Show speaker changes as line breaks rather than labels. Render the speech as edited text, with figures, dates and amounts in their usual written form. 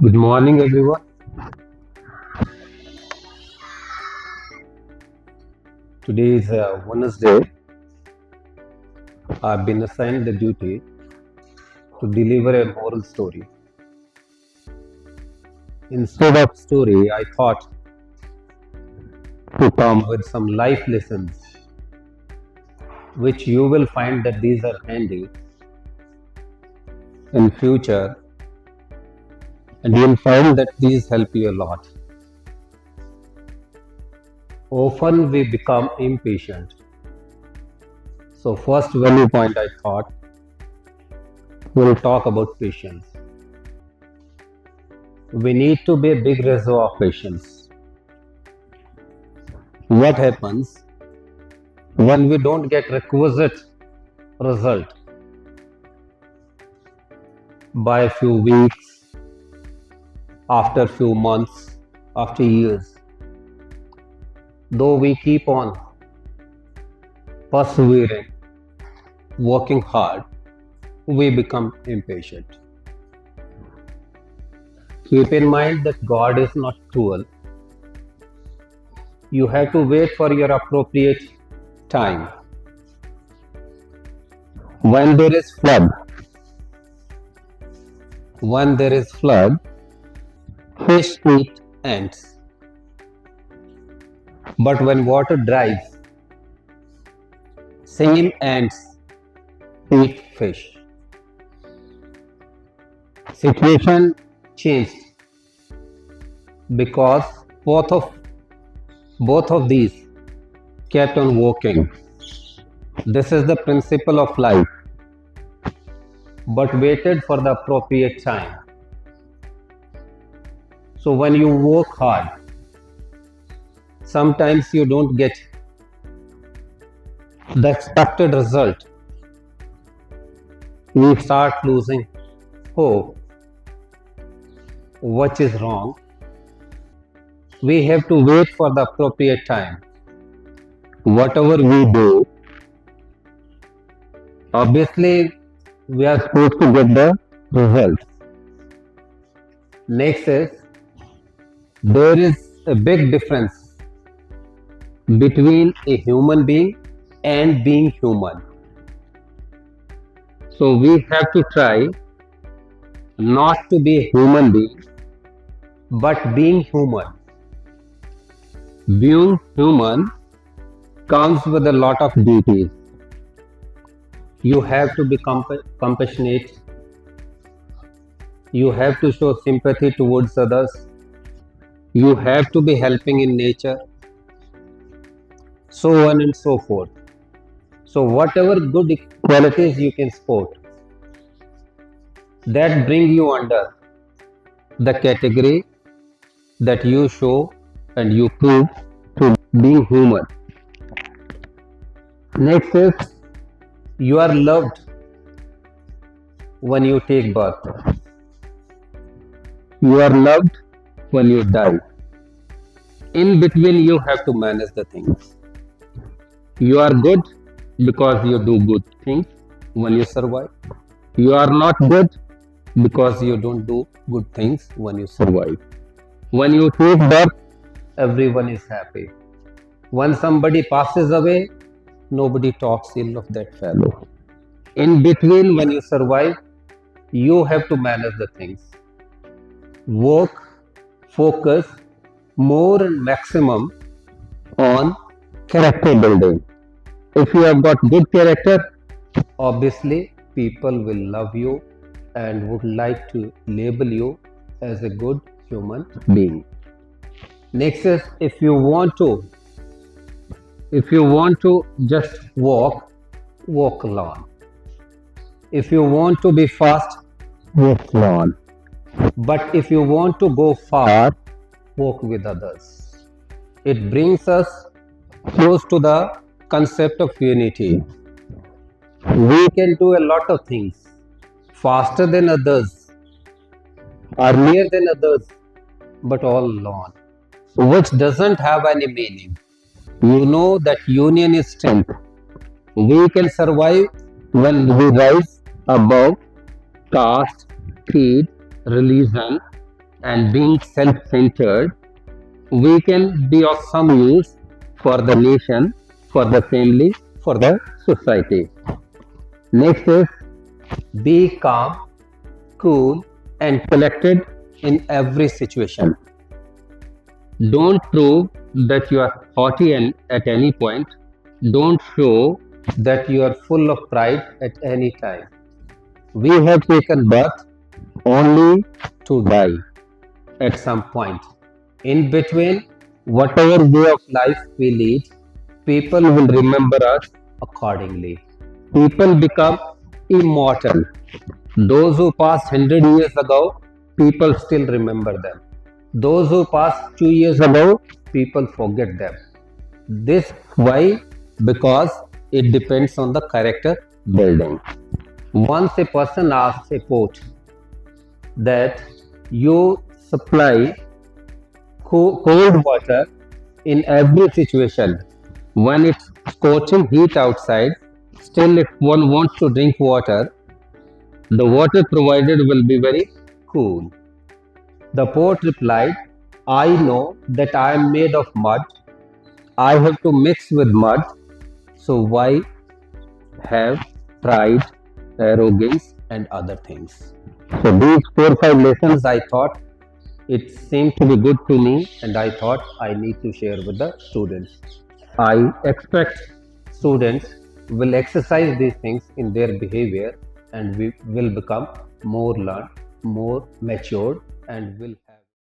Good morning, everyone. Today is Wednesday. I've been assigned the duty to deliver a moral story. Instead of story, I thought to come with some life lessons, which you will find that these are handy in future, and you'll find that these help you a lot. Often we become impatient. So first value point I thought we'll talk about patience. We need to be a big reservoir of patience. What happens when we don't get requisite result by a few weeks, after few months, after years? Though we keep on persevering, working hard, we become impatient. Keep in mind that God is not cruel. You have to wait for your appropriate time. When there is flood, when there is flood, fish eat ants. But when water dries, same ants eat fish. Situation changed because both of these kept on working. This is the principle of life, but waited for the appropriate time. So when you work hard, sometimes you don't get the expected result. We start losing hope, which is wrong. We have to wait for the appropriate time. Whatever we do, obviously, we are supposed to get the result. Next is, there is a big difference between a human being and being human. So we have to try not to be a human being, but being human. Being human comes with a lot of duties. You have to be compassionate. You have to show sympathy towards others. You have to be helping in nature, so on and so forth. So whatever good qualities you can sport, that bring you under the category that you show and you prove to being human. Next is, you are loved when you take birth. You are loved when you die. In between, you have to manage the things. You are good because you do good things when you survive. You are not good because you don't do good things when you survive. When you take birth, everyone is happy. When somebody passes away, nobody talks ill of that fellow. In between, when you survive, you have to manage the things. Work, focus more and maximum on character building. If you have got good character, obviously people will love you and would like to label you as a good human being. Next is, if you want to just walk alone. If you want to be fast, walk alone. But if you want to go far, walk with others. It brings us close to the concept of unity. We can do a lot of things faster than others, earlier than others, but all alone, which doesn't have any meaning. You know that union is strength. We can survive when we rise above caste, creed, religion, and being self-centered, we can be of some use for the nation, for the family, for the society. Next is be calm, cool, and collected in every situation. Don't prove that you are haughty and at any point. Don't show that you are full of pride at any time. We have taken birth only to die at some point. In between, whatever way of life we lead, people will remember us accordingly. People become immortal. Those who passed 100 years ago, people still remember them. Those who passed 2 years ago, people forget them. This why? Because it depends on the character building. Once a person asks a poet that you supply cold water in every situation. When it's scorching heat outside, still if one wants to drink water, the water provided will be very cool. The poet replied, I know that I am made of mud. I have to mix with mud. So why have pride, arrogance, and other things? So these 4 or 5 lessons I thought it seemed to be good to me, and I thought I need to share with the students. I expect students will exercise these things in their behavior and we will become more learned, more matured, and will